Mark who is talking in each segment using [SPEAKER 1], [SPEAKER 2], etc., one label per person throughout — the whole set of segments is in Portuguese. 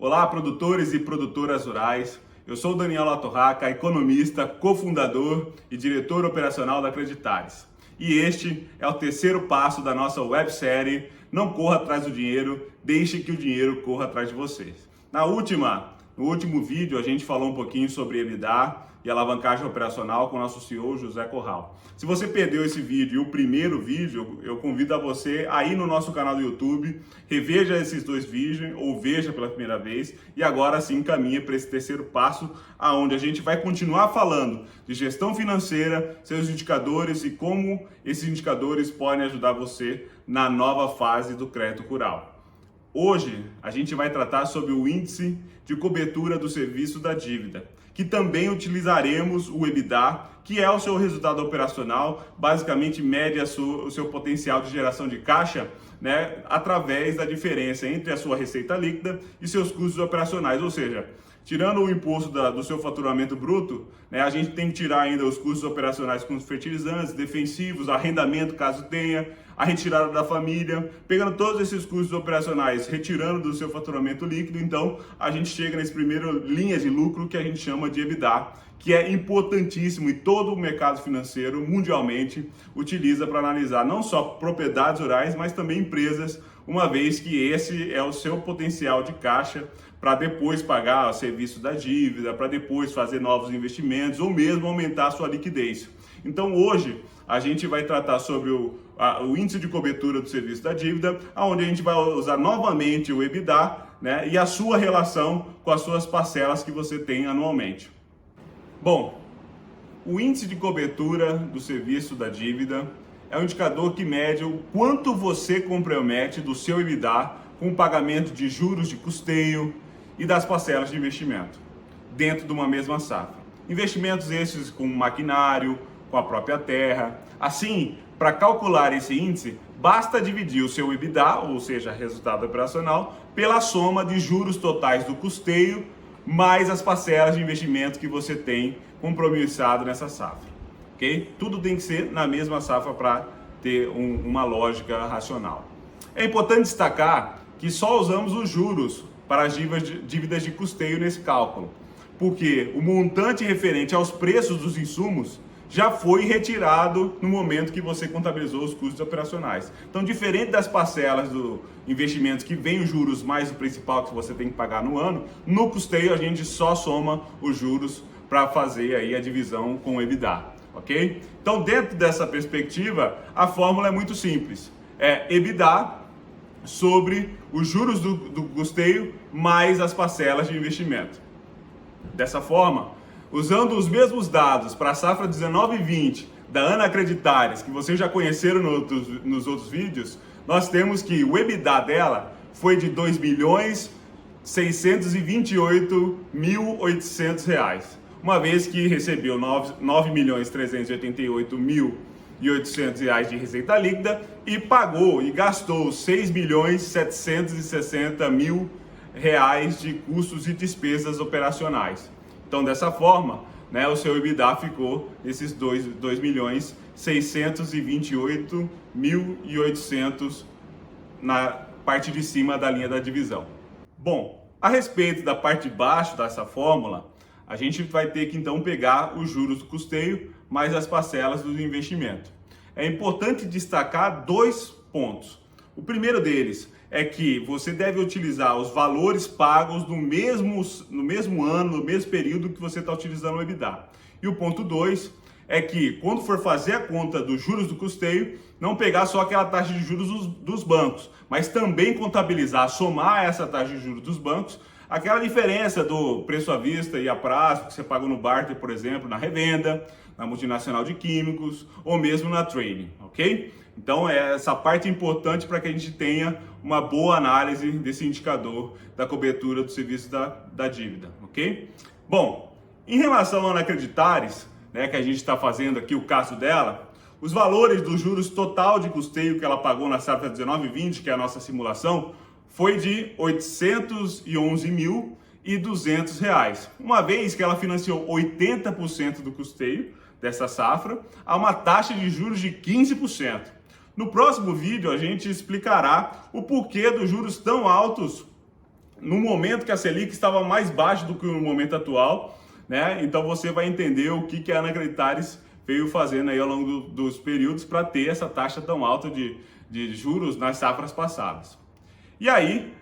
[SPEAKER 1] Olá, produtores e produtoras rurais. Eu sou o Daniel Latorraca, economista, cofundador e diretor operacional da Creditares. E este é o terceiro passo da nossa websérie Não Corra Atrás do Dinheiro, Deixe que o Dinheiro Corra Atrás de Vocês. No último vídeo, a gente falou um pouquinho sobre EBITDA e alavancagem operacional com o nosso CEO José Corral. Se você perdeu esse vídeo e o primeiro vídeo, eu convido a você a ir no nosso canal do YouTube, reveja esses dois vídeos ou veja pela primeira vez e agora sim caminha para esse terceiro passo, aonde a gente vai continuar falando de gestão financeira, seus indicadores e como esses indicadores podem ajudar você na nova fase do crédito rural. Hoje a gente vai tratar sobre o índice de cobertura do serviço da dívida, que também utilizaremos o EBITDA, que é o seu resultado operacional, basicamente mede o seu potencial de geração de caixa, né, através da diferença entre a sua receita líquida e seus custos operacionais, ou seja, tirando o imposto do seu faturamento bruto, né, a gente tem que tirar ainda os custos operacionais com os fertilizantes, defensivos, arrendamento caso tenha, a retirada da família, pegando todos esses custos operacionais, retirando do seu faturamento líquido, então a gente chega nesse primeiro linha de lucro que a gente chama de EBITDA, que é importantíssimo e todo o mercado financeiro mundialmente utiliza para analisar não só propriedades rurais, mas também empresas, uma vez que esse é o seu potencial de caixa para depois pagar o serviço da dívida, para depois fazer novos investimentos ou mesmo aumentar a sua liquidez. Então hoje a gente vai tratar sobre o índice de cobertura do serviço da dívida, onde a gente vai usar novamente o EBITDA, né, e a sua relação com as suas parcelas que você tem anualmente. Bom, o índice de cobertura do serviço da dívida é um indicador que mede o quanto você compromete do seu EBITDA com o pagamento de juros de custeio e das parcelas de investimento dentro de uma mesma safra. Investimentos esses com maquinário, com a própria terra. Assim, para calcular esse índice, basta dividir o seu EBITDA, ou seja, resultado operacional, pela soma de juros totais do custeio mais as parcelas de investimento que você tem compromissado nessa safra. Ok? Tudo tem que ser na mesma safra para ter uma lógica racional. É importante destacar que só usamos os juros para as dívidas de custeio nesse cálculo, porque o montante referente aos preços dos insumos já foi retirado no momento que você contabilizou os custos operacionais. Então, diferente das parcelas do investimento que vem os juros mais o principal que você tem que pagar no ano, no custeio a gente só soma os juros para fazer aí a divisão com o EBITDA, ok? Então, dentro dessa perspectiva, a fórmula é muito simples. É EBITDA sobre os juros do custeio mais as parcelas de investimento. Dessa forma, usando os mesmos dados para a safra 19 e 20 da Ana Creditares, que vocês já conheceram nos outros vídeos, nós temos que o EBITDA dela foi de R$ 2.628.800, uma vez que recebeu R$ 9.388.800 de receita líquida e pagou e gastou R$ 6.760.000 de custos e despesas operacionais. Então, dessa forma, né, o seu EBITDA ficou nesses 2.628.800 na parte de cima da linha da divisão. Bom, a respeito da parte de baixo dessa fórmula, a gente vai ter que então pegar os juros do custeio mais as parcelas do investimento. É importante destacar dois pontos. O primeiro deles é que você deve utilizar os valores pagos no mesmo ano, no mesmo período que você está utilizando o EBITDA. E o ponto 2 é que quando for fazer a conta dos juros do custeio, não pegar só aquela taxa de juros dos bancos, mas também contabilizar, somar essa taxa de juros dos bancos, aquela diferença do preço à vista e a prazo que você pagou no barter, por exemplo, na revenda, na multinacional de químicos ou mesmo na trading, ok? Então, essa parte é importante para que a gente tenha uma boa análise desse indicador da cobertura do serviço da dívida, ok? Bom, em relação à Ana Creditares, né, que a gente está fazendo aqui o caso dela, os valores dos juros total de custeio que ela pagou na safra 19 e 20, que é a nossa simulação, foi de R$ 811.200, uma vez que ela financiou 80% do custeio dessa safra a uma taxa de juros de 15%. No próximo vídeo a gente explicará o porquê dos juros tão altos no momento que a Selic estava mais baixa do que no momento atual, né? Então você vai entender o que a Ana Creditares veio fazendo aí ao longo dos períodos para ter essa taxa tão alta de juros nas safras passadas. E aí,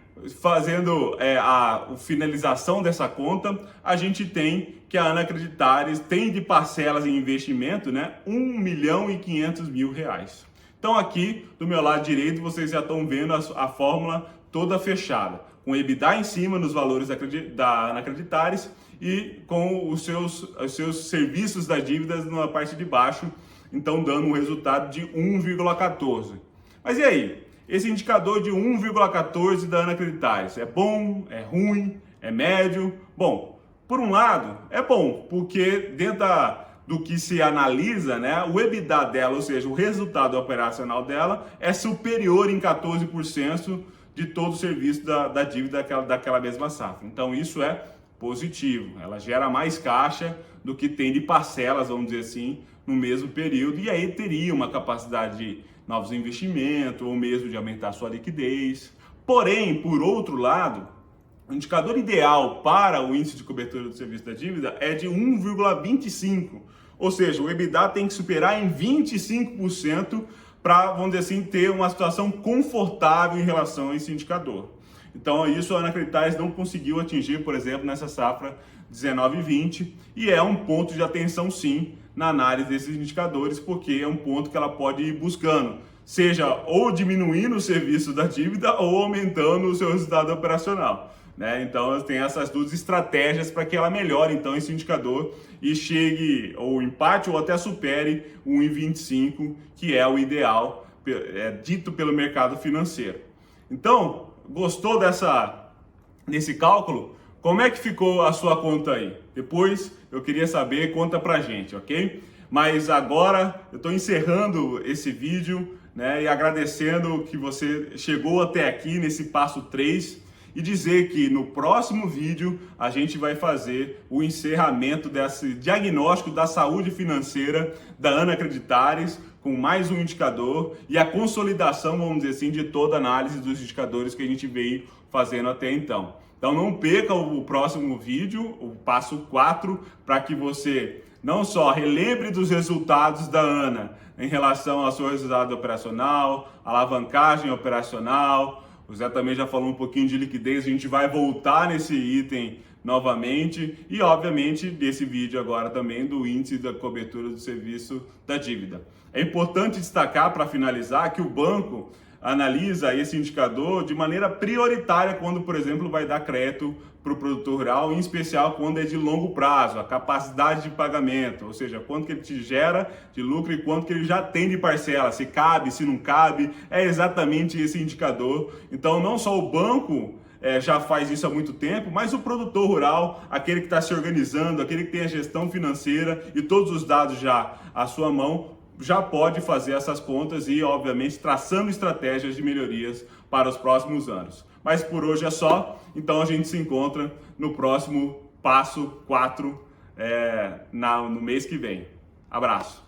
[SPEAKER 1] fazendo a finalização dessa conta, a gente tem que a Ana Creditares tem de parcelas em investimento, né, R$1.500.000. Então aqui, do meu lado direito, vocês já estão vendo a fórmula toda fechada, com EBITDA em cima nos valores da Ana Creditares e com os seus serviços das dívidas na parte de baixo, então dando um resultado de 1,14. Mas e aí? Esse indicador de 1,14 da Ana Creditares é bom, é ruim, é médio? Bom, por um lado, é bom, porque dentro do que se analisa, né, o EBITDA dela, ou seja, o resultado operacional dela, é superior em 14% de todo o serviço da dívida daquela mesma safra. Então isso é positivo, ela gera mais caixa do que tem de parcelas, vamos dizer assim, no mesmo período, e aí teria uma capacidade de novos investimentos ou mesmo de aumentar sua liquidez. Porém, por outro lado, o indicador ideal para o índice de cobertura do serviço da dívida é de 1,25, ou seja, o EBITDA tem que superar em 25% para, vamos dizer assim, ter uma situação confortável em relação a esse indicador. Então, isso a Ana Creditares não conseguiu atingir, por exemplo, nessa safra 19 e 20, e é um ponto de atenção, sim, na análise desses indicadores, porque é um ponto que ela pode ir buscando, seja ou diminuindo o serviço da dívida ou aumentando o seu resultado operacional, né? Então, tem essas duas estratégias para que ela melhore, então, esse indicador e chegue ou empate ou até supere o 1,25, que é o ideal dito pelo mercado financeiro. Então, gostou desse cálculo? Como é que ficou a sua conta aí? Depois eu queria saber, conta pra gente, ok? Mas agora eu estou encerrando esse vídeo, né, e agradecendo que você chegou até aqui nesse passo 3 e dizer que no próximo vídeo a gente vai fazer o encerramento desse diagnóstico da saúde financeira da Ana Creditares, com mais um indicador e a consolidação, vamos dizer assim, de toda a análise dos indicadores que a gente veio fazendo até então. Então não perca o próximo vídeo, o passo 4, para que você não só relembre dos resultados da Ana em relação ao seu resultado operacional, alavancagem operacional. O Zé também já falou um pouquinho de liquidez, a gente vai voltar nesse item novamente e, obviamente, desse vídeo agora também do índice da cobertura do serviço da dívida. É importante destacar, para finalizar, que o banco analisa esse indicador de maneira prioritária quando, por exemplo, vai dar crédito para o produtor rural, em especial quando é de longo prazo, a capacidade de pagamento, ou seja, quanto que ele te gera de lucro e quanto que ele já tem de parcela, se cabe, se não cabe, é exatamente esse indicador. Então, não só o banco já faz isso há muito tempo, mas o produtor rural, aquele que está se organizando, aquele que tem a gestão financeira e todos os dados já à sua mão, já pode fazer essas contas e, obviamente, traçando estratégias de melhorias para os próximos anos. Mas por hoje é só, então a gente se encontra no próximo passo 4 no mês que vem. Abraço!